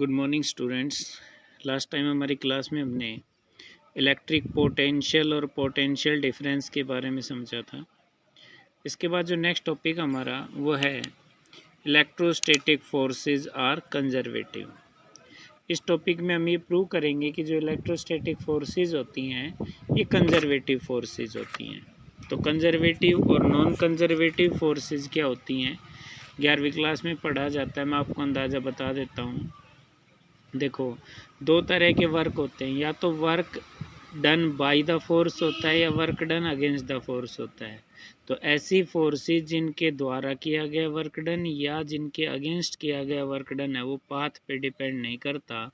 Good morning students. Last time हमारी class में हमने इलेक्ट्रिक पोटेंशियल और पोटेंशियल डिफरेंस के बारे में समझा था। इसके बाद जो नेक्स्ट टॉपिक हमारा वो है इलेक्ट्रोस्टैटिक फोर्सेस आर कंजर्वेटिव। इस टॉपिक में हम ये प्रूव करेंगे कि जो इलेक्ट्रोस्टैटिक फोर्सेस होती हैं ये कंजर्वेटिव फोर्सेस होती हैं। तो कंजर्वेटिव और नॉन कंजर्वेटिव फोर्सेस क्या होती हैं 11वीं क्लास में पढ़ा जाता है। मैं आपको अंदाज़ा बता देता हूँ। देखो, दो तरह के वर्क होते हैं, या तो work done by the force होता है या work done against the force होता है। तो ऐसी फोर्सेस जिनके द्वारा किया गया वर्क डन या जिनके अगेंस्ट किया गया वर्क डन है वो पाथ पे डिपेंड नहीं करता,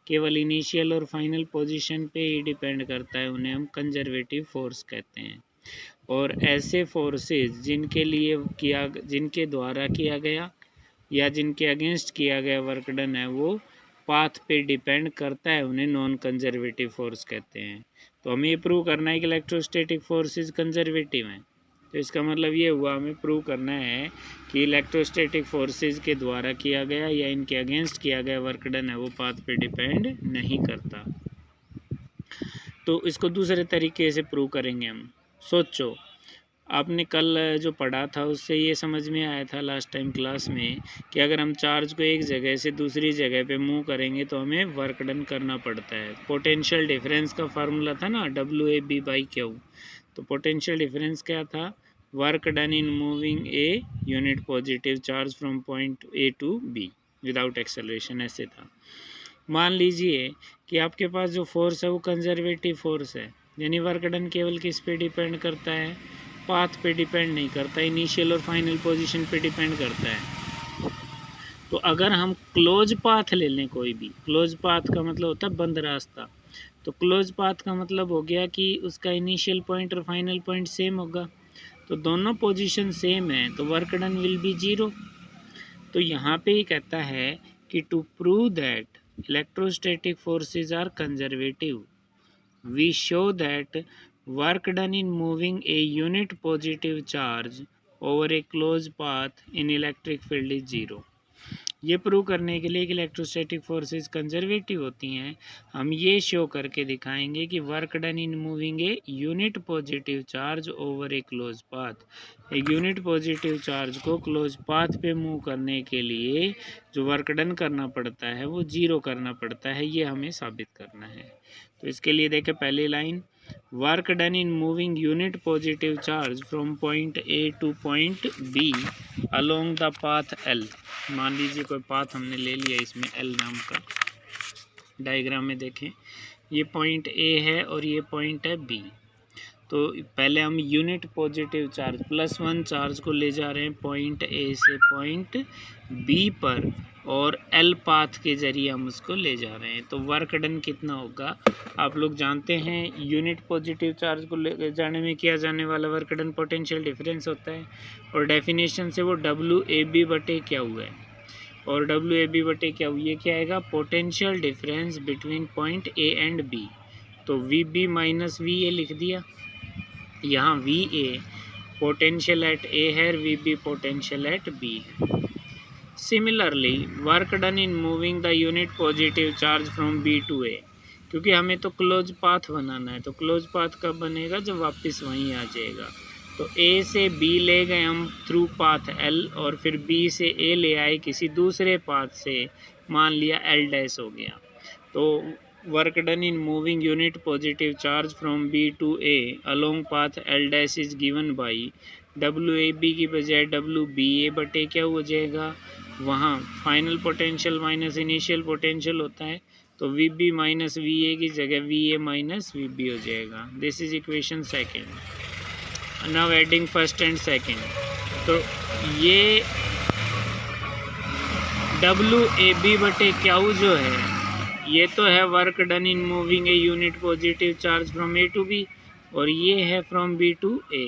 केवल इनिशियल और फाइनल पोजीशन पे ही डिपेंड करता है, उन्हें हम कंजर्वेटिव फोर्स कहते हैं। और ऐसे फोर्सेस जिनके द्वारा किया गया या जिनके अगेंस्ट किया गया वर्क डन है वो पाथ पे डिपेंड करता है, उन्हें नॉन कंजर्वेटिव फोर्स कहते हैं। तो हमें ये प्रूव करना है कि इलेक्ट्रोस्टैटिक फोर्सेस कंजर्वेटिव हैं। तो इसका मतलब ये हुआ हमें प्रूव करना है कि इलेक्ट्रोस्टैटिक फोर्सेस के द्वारा किया गया या इनके अगेंस्ट किया गया वर्क डन है वो पाथ पे डिपेंड नहीं करता। तो इसको दूसरे तरीके से प्रूव करेंगे हम। सोचो, आपने कल जो पढ़ा था उससे ये समझ में आया था लास्ट टाइम क्लास में कि अगर हम चार्ज को एक जगह से दूसरी जगह पे मूव करेंगे तो हमें वर्क डन करना पड़ता है। पोटेंशियल डिफरेंस का फार्मूला था ना WAB/Q। तो पोटेंशियल डिफरेंस क्या था? Work done in moving a unit positive charge from point A to B without acceleration, ऐसे था। मान लीजिए कि आपके पास जो फोर्स है वो कंजर्वेटिव फोर्स है, यानी वर्क डन केवल किस पे डिपेंड करता है? पाथ पे डिपेंड नहीं करता, इनिशियल और फाइनल पोजीशन पे डिपेंड करता है। तो अगर हम क्लोज पाथ ले लें, कोई भी क्लोज पाथ का मतलब होता है बंद रास्ता। तो क्लोज पाथ का मतलब हो गया कि उसका इनिशियल पॉइंट और फाइनल पॉइंट सेम होगा। तो दोनों पोजीशन सेम है तो वर्क डन विल बी 0। तो यहाँ पे ही कहता है कि to prove that electrostatic forces are conservative we show that work done in moving a unit positive charge over a closed path in electric field is 0। ये prove करने के लिए कि इलेक्ट्रोस्टैटिक फोर्सेस कंजर्वेटिव होती हैं, हम ये शो करके दिखाएंगे कि work done in moving a unit positive charge over A close path. एक यूनिट पॉजिटिव चार्ज को क्लोज पाथ पे मूव करने के लिए जो वर्क डन करना पड़ता है वो 0 करना पड़ता है, ये हमें साबित करना है। तो इसके लिए देखें पहली line, work done in moving unit positive charge from point A to point B along the path L। मान लीजिए कोई पाथ हमने ले लिया इसमें L नाम का। डायग्राम में देखें, ये पॉइंट A है और ये पॉइंट है B। तो पहले हम यूनिट पॉजिटिव चार्ज +1 चार्ज को ले जा रहे हैं पॉइंट A से पॉइंट B पर, और L पाथ के जरिए हम उसको ले जा रहे हैं। तो वर्क डन कितना होगा? आप लोग जानते हैं यूनिट पॉजिटिव चार्ज को ले जाने में किया जाने वाला वर्क डन पोटेंशियल डिफरेंस होता है, और डेफिनेशन से वो WAB/Q है। और WAB/Q ये क्या आएगा? Potential difference between point A and B। तो VB - VA लिख दिया। यहाँ VA पोटेंशियल एट A है, VB पोटेंशियल एट B है। Similarly work done in moving the unit positive charge from B to A, क्योंकि हमें तो क्लोज पाथ बनाना है। तो क्लोज पाथ कब बनेगा? जब वापस वहीं आ जाएगा। तो A से B ले गए हम थ्रू पाथ L, और फिर B से A ले आए किसी दूसरे पाथ से, मान लिया L' हो गया। तो work done in moving unit positive charge from B to A along path L' is given by WAB की बजाय WBA/Q हो जाएगा। वहाँ final potential minus initial potential होता है, तो VB - VA की जगह VA - VB हो जाएगा। This is equation second. Now adding first and second, तो ये WAB/Q जो है ये तो है work done in moving a unit positive charge from A to B, और ये है फ्रॉम B to A।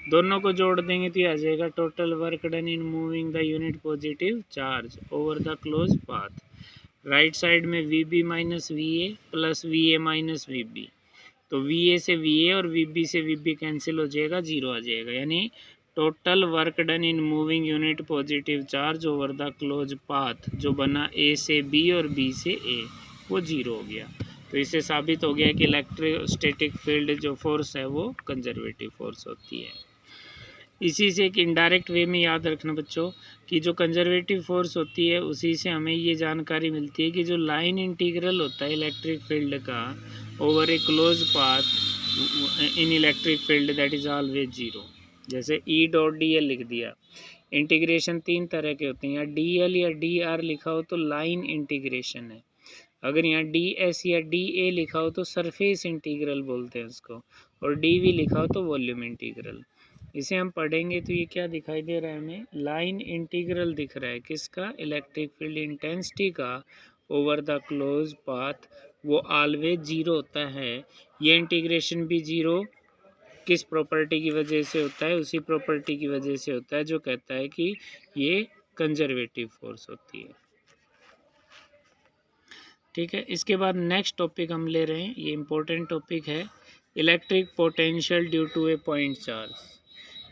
दोनों को जोड़ देंगे तो ये आ जाएगा total work done in moving the unit positive charge over the close path. Right side में VB - VA plus VA - VB, तो VA से VA और VB से VB कैंसिल हो जाएगा, 0 आ जाएगा। यानी total work done in moving unit positive charge over the close path जो बना ए से बी और बी से ए, वो 0 हो गया। तो इससे साबित हो गया कि इलेक्ट्रोस्टैटिक फील्ड जो फोर्स है वो कंजर्वेटिव फोर्स होती है। इसी से एक इनडायरेक्ट वे में याद रखना बच्चों कि जो कंजर्वेटिव फोर्स होती है उसी से हमें ये जानकारी मिलती है कि जो लाइन इंटीग्रल होता है इलेक्ट्रिक फील्ड का over A close path in electric field that is always 0। जैसे ई डॉट डी एल लिख दिया। इंटीग्रेशन 3 तरह के होते हैं, या डी एल या डी आर लिखा हो तो लाइन इंटीग्रेशन है, अगर यहाँ डी एस या डी ए लिखा हो तो सरफेस इंटीग्रल बोलते हैं उसको, और डी वी लिखा हो तो वॉल्यूम इंटीग्रल। इसे हम पढ़ेंगे तो ये क्या दिखाई दे रहा है हमें, लाइन इंटीग्रल दिख रहा है किसका, इलेक्ट्रिक फील्ड इंटेंसिटी का ओवर द क्लोज पाथ, वो ऑलवेज 0 होता है। ये इंटीग्रेशन भी 0 किस प्रॉपर्टी की वजह से होता है, उसी प्रॉपर्टी की वजह से होता है जो कहता है कि ये कंजर्वेटिव फोर्स होती है। ठीक है, इसके बाद नेक्स्ट टॉपिक हम ले रहे हैं, ये इम्पोर्टेंट टॉपिक है, electric potential due to a point charge.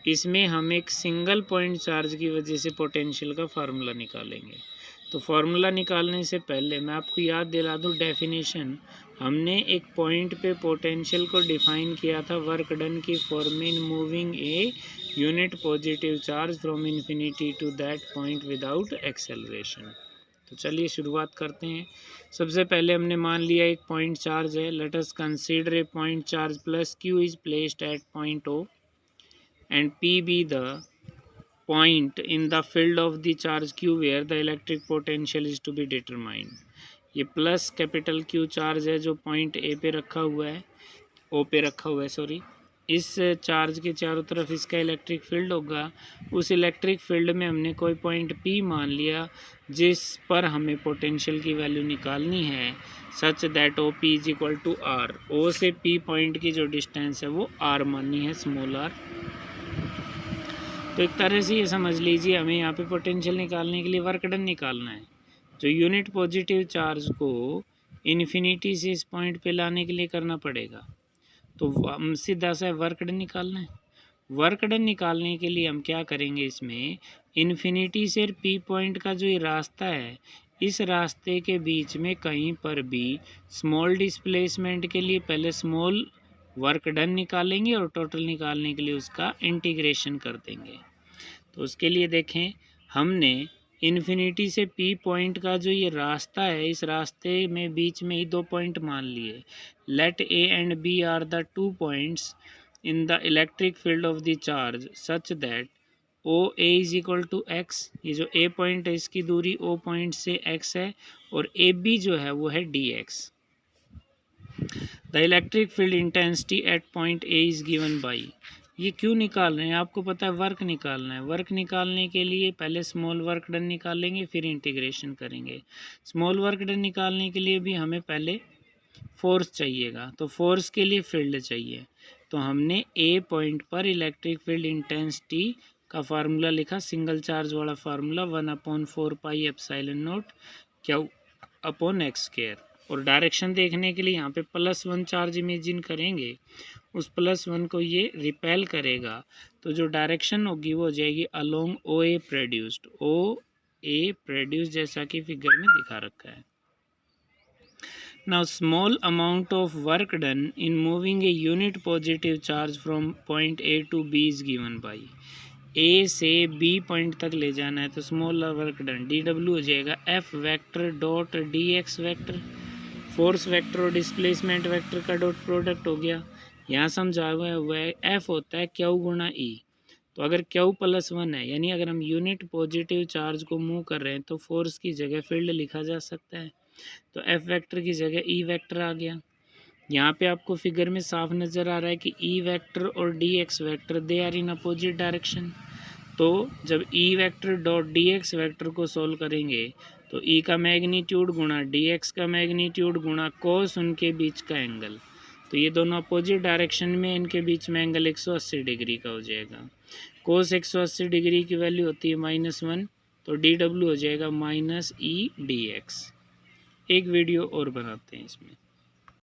इसमें हम एक सिंगल पॉइंट चार्ज की वजह से पोटेंशियल का फार्मूला निकालेंगे। तो फार्मूला निकालने से पहले मैं आपको याद दिला दूं डेफिनेशन। हमने एक पॉइंट पे पोटेंशियल को डिफाइन किया था वर्क डन की form in moving a unit positive charge from infinity to that point without acceleration. तो चलिए शुरुआत करते हैं। सबसे पहले हमने मान लिया एक पॉइंट चार्ज है, let us consider a point charge plus Q is placed at point O and P be the point in the field of the charge Q where the electric potential is to be determined। ये plus capital Q charge है जो point A पे रखा हुआ है, O पे रखा हुआ है सॉरी। इस चार्ज के चारों तरफ इसका इलेक्ट्रिक फील्ड होगा। उस इलेक्ट्रिक फील्ड में हमने कोई पॉइंट P मान लिया जिस पर हमें पोटेंशियल की वैल्यू निकालनी है, such that O P is equal to R. O से P पॉइंट की जो डिस्टेंस है वो R माननी है, स्मॉल r। तो एक तरह से ये समझ लीजिए हमें यहाँ पे पोटेंशियल निकालने के लिए वर्क डन निकालना है। जो यूनिट पॉजिटिव चार्ज को इन्फिनिटी से इस पॉइंट पे लाने के लिए करना पड़ेगा, तो हम सीधा सा वर्क डन निकालना है। वर्क डन निकालने के लिए हम क्या करेंगे, इसमें इन्फिनिटी से पी पॉइंट का जो ये रास्ता है, इस रास्ते के बीच में कहीं पर भी स्मॉल डिस्प्लेसमेंट के लिए पहले स्मॉल वर्क डन निकालेंगे और टोटल निकालने के लिए उसका इंटीग्रेशन कर देंगे। तो उसके लिए देखें, हमने इन्फिनिटी से पी पॉइंट का जो ये रास्ता है, इस रास्ते में बीच में ही 2 पॉइंट मान लिए। Let A and B are the 2 points in the electric field of the charge such that O A is equal to X. ये जो ए पॉइंट है इसकी दूरी ओ पॉइंट से एक्स है, और ए बी जो है वो है D x. The electric field intensity at point A is given by. ये क्यों निकाल रहे हैं, आपको पता है वर्क निकालना है। वर्क निकालने के लिए पहले स्मॉल वर्क डन निकालेंगे, फिर इंटीग्रेशन करेंगे। स्मॉल वर्क डन निकालने के लिए भी हमें पहले फोर्स चाहिएगा, तो फोर्स के लिए फील्ड चाहिए। तो हमने ए पॉइंट पर इलेक्ट्रिक फील्ड इंटेंसिटी का फार्मूला लिखा, सिंगल चार्ज वाला formula 1/4 pi epsilon not Q upon x square. और डायरेक्शन देखने के लिए यहाँ पे +1 चार्ज इमेजिन करेंगे, उस +1 को ये रिपेल करेगा, तो जो डायरेक्शन होगी वो हो जाएगी along O A produced, O A produce जैसा कि फिगर में दिखा रखा है। Now small amount of work done in moving a unit positive charge from point A to B is given by. A से बी पॉइंट तक ले जाना है तो small work done D W हो जाएगा F vector dot D X vector, force vector और displacement vector का डॉट प्रोडक्ट हो गया। यहाँ समझा हुआ है एफ होता है क्यू गुणा ई। तो अगर क्यू +1 है, यानी अगर हम यूनिट पॉजिटिव चार्ज को मूव कर रहे हैं तो फोर्स की जगह फील्ड लिखा जा सकता है। तो एफ वेक्टर की जगह ई वेक्टर आ गया। यहाँ पे आपको फिगर में साफ नज़र आ रहा है कि ई वेक्टर और D X vector they are in opposite direction. तो जब E vector dot D X vector को सोल्व करेंगे तो ई का मैग्नीट्यूड गुणा डी एक्स का मैग्नीट्यूड गुणा कोस उनके बीच का एंगल, तो ये दोनों अपोजिट डायरेक्शन में, इनके बीच में एंगल 180 डिग्री का हो जाएगा। कोस 180 डिग्री की वैल्यू होती है -1, तो डी डब्ल्यू हो जाएगा -e डी एक्स। एक वीडियो और बनाते हैं इसमें।